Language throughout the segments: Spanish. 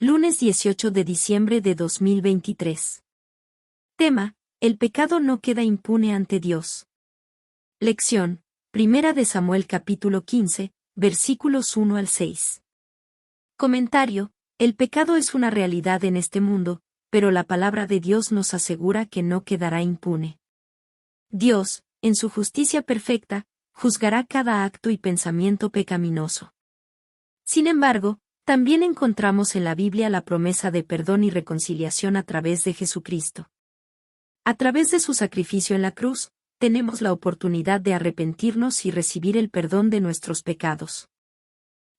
Lunes 18 de diciembre de 2023. Tema: el pecado no queda impune ante Dios. Lección: Primera de Samuel capítulo 15, versículos 1 al 6. Comentario: el pecado es una realidad en este mundo, pero la palabra de Dios nos asegura que no quedará impune. Dios, en su justicia perfecta, juzgará cada acto y pensamiento pecaminoso. Sin embargo, también encontramos en la Biblia la promesa de perdón y reconciliación a través de Jesucristo. A través de su sacrificio en la cruz, tenemos la oportunidad de arrepentirnos y recibir el perdón de nuestros pecados.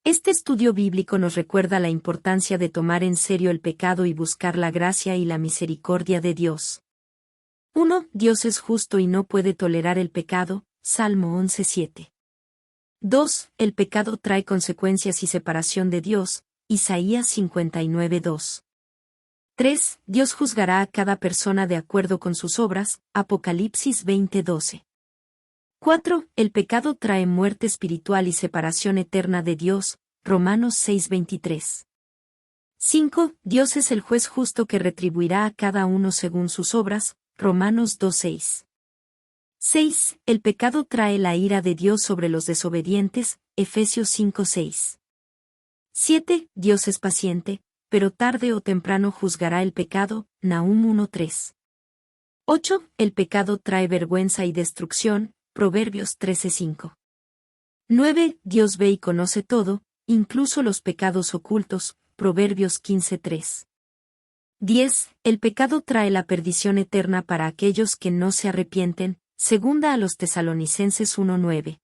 Este estudio bíblico nos recuerda la importancia de tomar en serio el pecado y buscar la gracia y la misericordia de Dios. 1. Dios es justo y no puede tolerar el pecado, Salmo 11:7. 2. El pecado trae consecuencias y separación de Dios, Isaías 59:2. 3. Dios juzgará a cada persona de acuerdo con sus obras, Apocalipsis 20:12. 4. El pecado trae muerte espiritual y separación eterna de Dios, Romanos 6:23. 5. Dios es el juez justo que retribuirá a cada uno según sus obras, Romanos 2:6. 6. El pecado trae la ira de Dios sobre los desobedientes, Efesios 5:6. 7. Dios es paciente, pero tarde o temprano juzgará el pecado, Nahum 1:3. 8. El pecado trae vergüenza y destrucción, Proverbios 13:5. 9. Dios ve y conoce todo, incluso los pecados ocultos, Proverbios 15:3. 10. El pecado trae la perdición eterna para aquellos que no se arrepienten, segunda a los Tesalonicenses 1:9.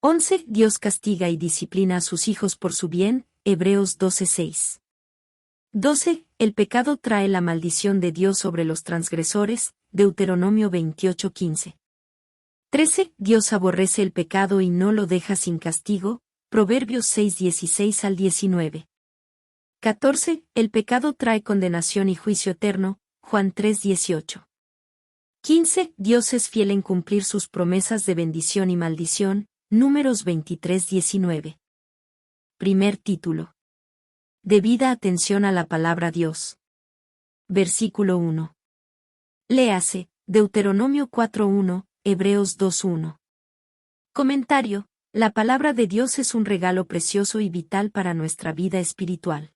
11. Dios castiga y disciplina a sus hijos por su bien, Hebreos 12:6. 12. El pecado trae la maldición de Dios sobre los transgresores, Deuteronomio 28:15. 13. Dios aborrece el pecado y no lo deja sin castigo, Proverbios 6:16 al 19. 14. El pecado trae condenación y juicio eterno, Juan 3:18. 15. Dios es fiel en cumplir sus promesas de bendición y maldición, Números 23:19. Primer título. Debida atención a la palabra Dios. Versículo 1. Léase, Deuteronomio 4:1, Hebreos 2:1. Comentario: la palabra de Dios es un regalo precioso y vital para nuestra vida espiritual.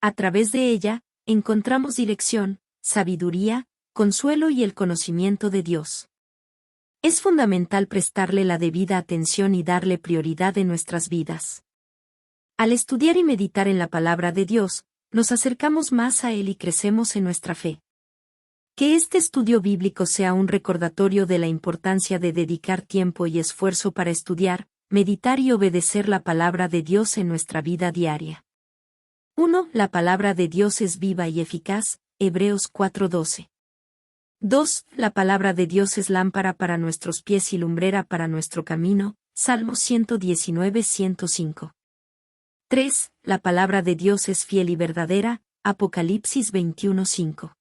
A través de ella, encontramos dirección, sabiduría, consuelo y el conocimiento de Dios. Es fundamental prestarle la debida atención y darle prioridad en nuestras vidas. Al estudiar y meditar en la palabra de Dios, nos acercamos más a Él y crecemos en nuestra fe. Que este estudio bíblico sea un recordatorio de la importancia de dedicar tiempo y esfuerzo para estudiar, meditar y obedecer la palabra de Dios en nuestra vida diaria. 1. La palabra de Dios es viva y eficaz, Hebreos 4:12. 2. La palabra de Dios es lámpara para nuestros pies y lumbrera para nuestro camino, Salmo 119:105. 3. La palabra de Dios es fiel y verdadera, Apocalipsis 21:5.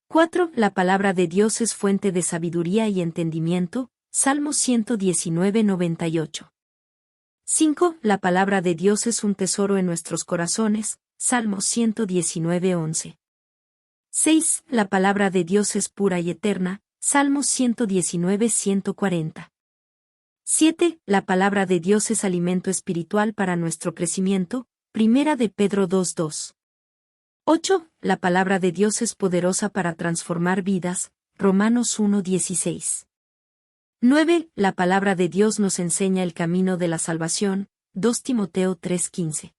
4. La palabra de Dios es fuente de sabiduría y entendimiento, Salmo 119:98. 5. La palabra de Dios es un tesoro en nuestros corazones, Salmo 119:11. 6. La palabra de Dios es pura y eterna, Salmos 119:140. 7. La palabra de Dios es alimento espiritual para nuestro crecimiento, Primera de Pedro 2:2. 8. La palabra de Dios es poderosa para transformar vidas, Romanos 1:16. 9. La palabra de Dios nos enseña el camino de la salvación, 2 Timoteo 3:15.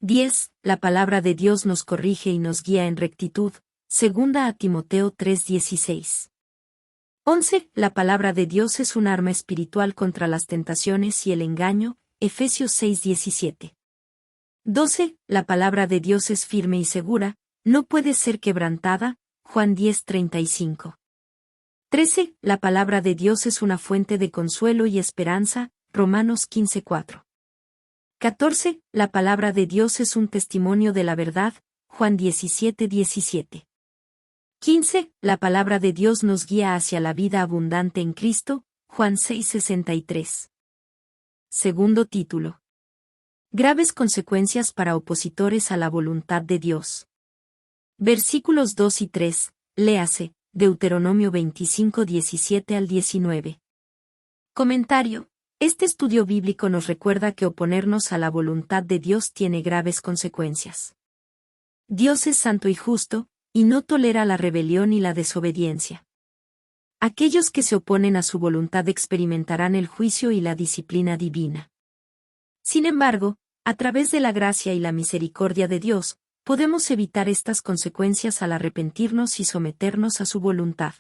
10. La palabra de Dios nos corrige y nos guía en rectitud, segunda a Timoteo 3:16. 11. La palabra de Dios es un arma espiritual contra las tentaciones y el engaño, Efesios 6:17. 12. La palabra de Dios es firme y segura, no puede ser quebrantada, Juan 10:35. 13. La palabra de Dios es una fuente de consuelo y esperanza, Romanos 15:4. 14. La palabra de Dios es un testimonio de la verdad, Juan 17:17. 15. La palabra de Dios nos guía hacia la vida abundante en Cristo, Juan 6:63. Segundo título. Graves consecuencias para opositores a la voluntad de Dios. Versículos 2 y 3, léase, Deuteronomio 25, 17 al 19. Comentario. Este estudio bíblico nos recuerda que oponernos a la voluntad de Dios tiene graves consecuencias. Dios es santo y justo, y no tolera la rebelión y la desobediencia. Aquellos que se oponen a su voluntad experimentarán el juicio y la disciplina divina. Sin embargo, a través de la gracia y la misericordia de Dios, podemos evitar estas consecuencias al arrepentirnos y someternos a su voluntad.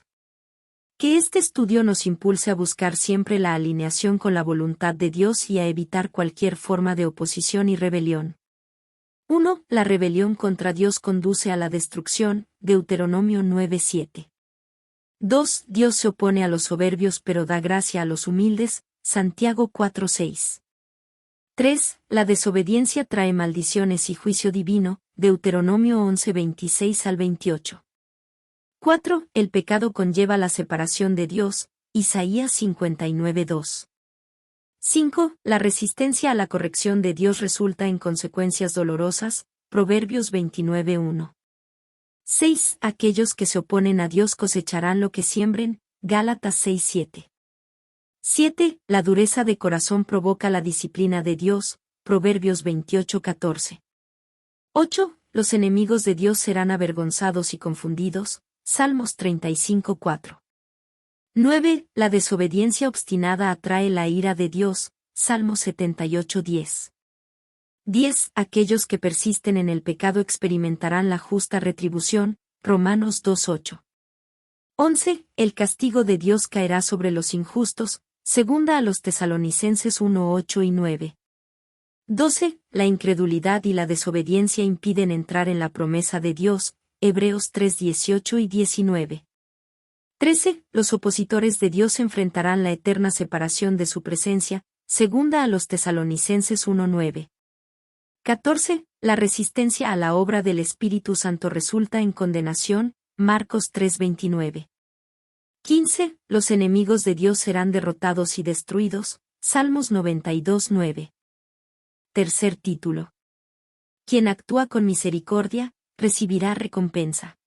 Que este estudio nos impulse a buscar siempre la alineación con la voluntad de Dios y a evitar cualquier forma de oposición y rebelión. 1. La rebelión contra Dios conduce a la destrucción, Deuteronomio 9:7. 2. Dios se opone a los soberbios pero da gracia a los humildes, Santiago 4:6. 3. La desobediencia trae maldiciones y juicio divino, Deuteronomio 11:26 al 28. 4. El pecado conlleva la separación de Dios, Isaías 59:2. 5. La resistencia a la corrección de Dios resulta en consecuencias dolorosas, Proverbios 29:1. 6. Aquellos que se oponen a Dios cosecharán lo que siembren, Gálatas 6:7. 7. La dureza de corazón provoca la disciplina de Dios, Proverbios 28:14. 8. Los enemigos de Dios serán avergonzados y confundidos, Salmos 35:4. 9. La desobediencia obstinada atrae la ira de Dios, Salmos 78:10. 10. Aquellos que persisten en el pecado experimentarán la justa retribución, Romanos 2:8. 11. El castigo de Dios caerá sobre los injustos, segunda a los Tesalonicenses 1:8 y 9. 12. La incredulidad y la desobediencia impiden entrar en la promesa de Dios, Hebreos 3:18 y 19. 13. Los opositores de Dios enfrentarán la eterna separación de su presencia, segunda a los Tesalonicenses 1:9. 14. La resistencia a la obra del Espíritu Santo resulta en condenación, Marcos 3:29. 15. Los enemigos de Dios serán derrotados y destruidos, Salmos 92:9. Tercer título. Quien actúa con misericordia, recibirá recompensa.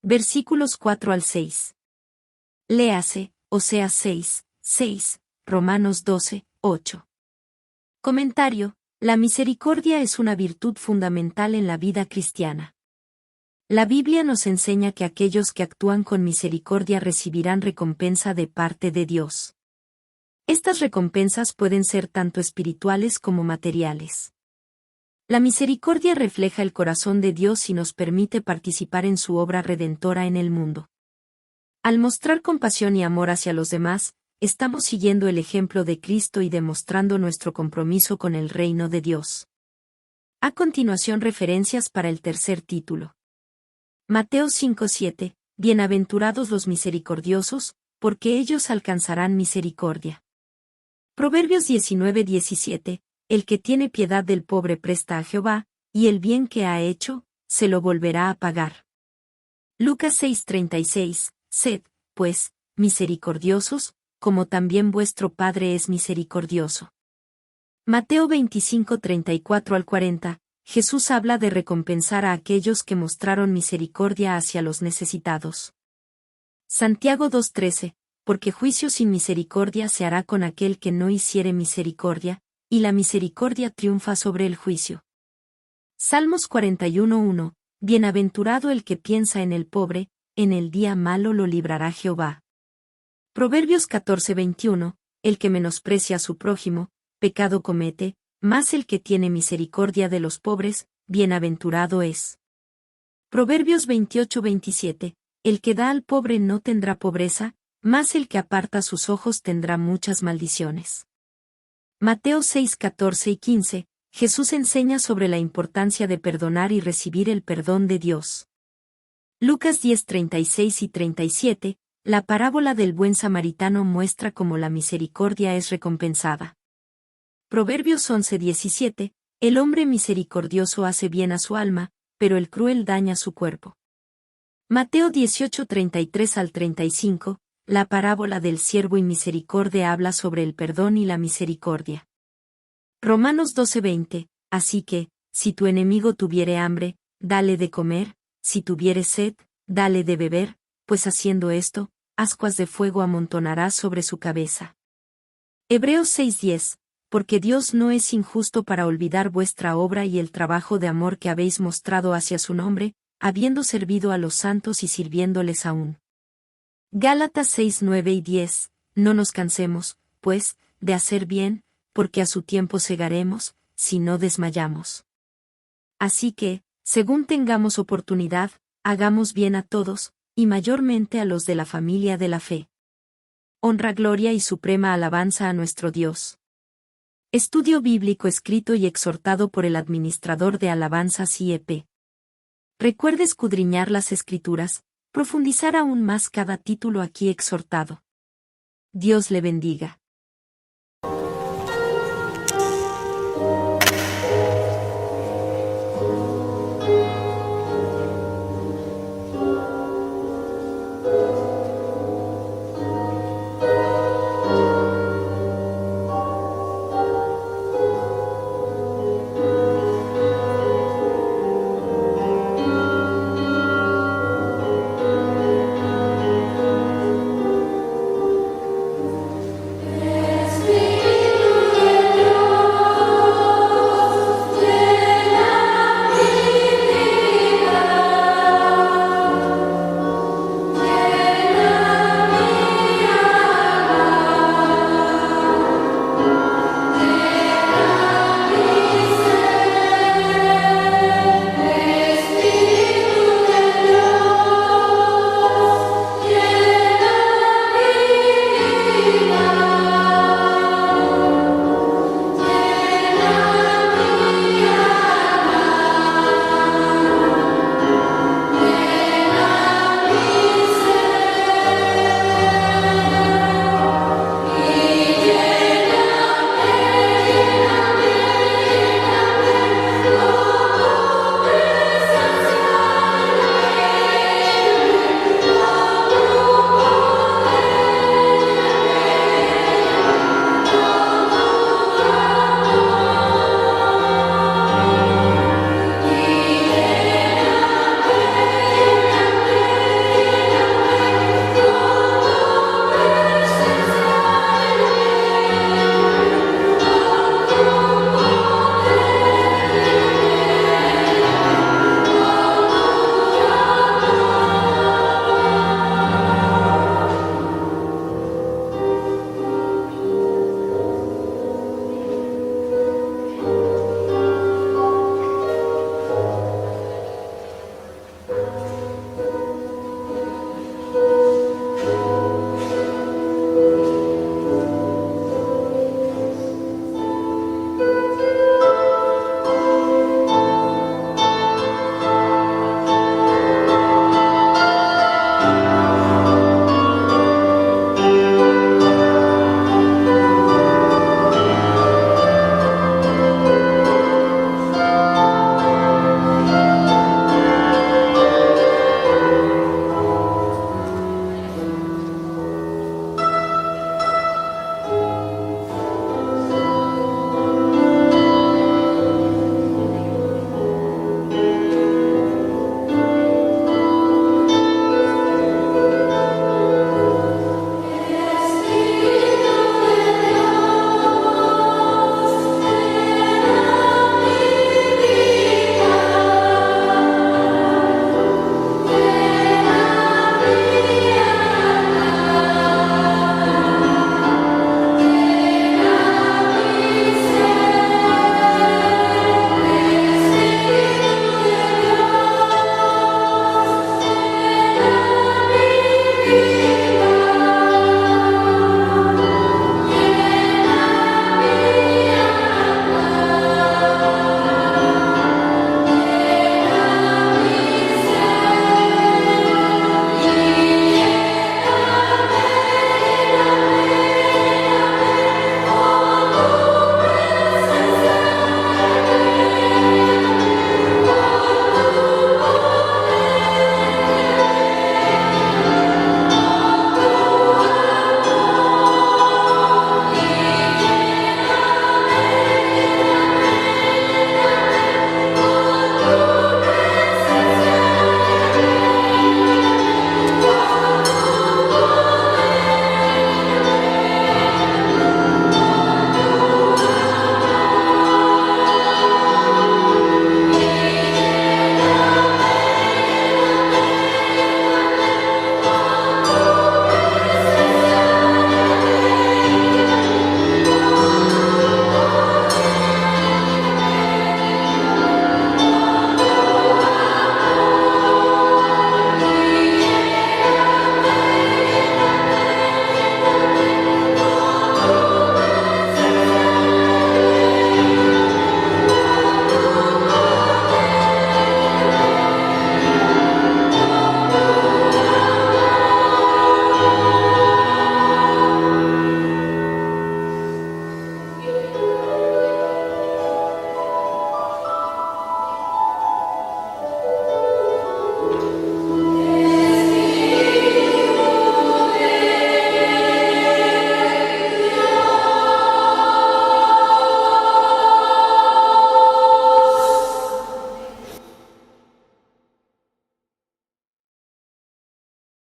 Versículos 4 al 6. Léase, Oseas 6:6, Romanos 12:8. Comentario. La misericordia es una virtud fundamental en la vida cristiana. La Biblia nos enseña que aquellos que actúan con misericordia recibirán recompensa de parte de Dios. Estas recompensas pueden ser tanto espirituales como materiales. La misericordia refleja el corazón de Dios y nos permite participar en su obra redentora en el mundo. Al mostrar compasión y amor hacia los demás, estamos siguiendo el ejemplo de Cristo y demostrando nuestro compromiso con el reino de Dios. A continuación, referencias para el tercer título. Mateo 5:7, Bienaventurados los misericordiosos, porque ellos alcanzarán misericordia. Proverbios 19:17, El que tiene piedad del pobre presta a Jehová, y el bien que ha hecho, se lo volverá a pagar. Lucas 6:36, Sed, pues, misericordiosos, como también vuestro Padre es misericordioso. Mateo 25:34 al 40, Jesús habla de recompensar a aquellos que mostraron misericordia hacia los necesitados. Santiago 2:13, porque juicio sin misericordia se hará con aquel que no hiciere misericordia, y la misericordia triunfa sobre el juicio. Salmos 41:1, Bienaventurado el que piensa en el pobre, en el día malo lo librará Jehová. Proverbios 14:21, El que menosprecia a su prójimo, pecado comete, mas el que tiene misericordia de los pobres, bienaventurado es. Proverbios 28:27, El que da al pobre no tendrá pobreza, mas el que aparta sus ojos tendrá muchas maldiciones. Mateo 6:14 y 15, Jesús enseña sobre la importancia de perdonar y recibir el perdón de Dios. Lucas 10:36 y 37, la parábola del buen samaritano muestra cómo la misericordia es recompensada. Proverbios 11:17, El hombre misericordioso hace bien a su alma, pero el cruel daña su cuerpo. Mateo 18:33 al 35, la parábola del siervo y misericordia habla sobre el perdón y la misericordia. Romanos 12:20, así que, si tu enemigo tuviere hambre, dale de comer, si tuviere sed, dale de beber, pues haciendo esto, ascuas de fuego amontonarás sobre su cabeza. Hebreos 6:10, porque Dios no es injusto para olvidar vuestra obra y el trabajo de amor que habéis mostrado hacia su nombre, habiendo servido a los santos y sirviéndoles aún. Gálatas 6:9 y 10, no nos cansemos, pues, de hacer bien, porque a su tiempo segaremos, si no desmayamos. Así que, según tengamos oportunidad, hagamos bien a todos, y mayormente a los de la familia de la fe. Honra, gloria y suprema alabanza a nuestro Dios. Estudio bíblico escrito y exhortado por el administrador de alabanzas IEP. Recuerde escudriñar las Escrituras, profundizar aún más cada título aquí exhortado. Dios le bendiga.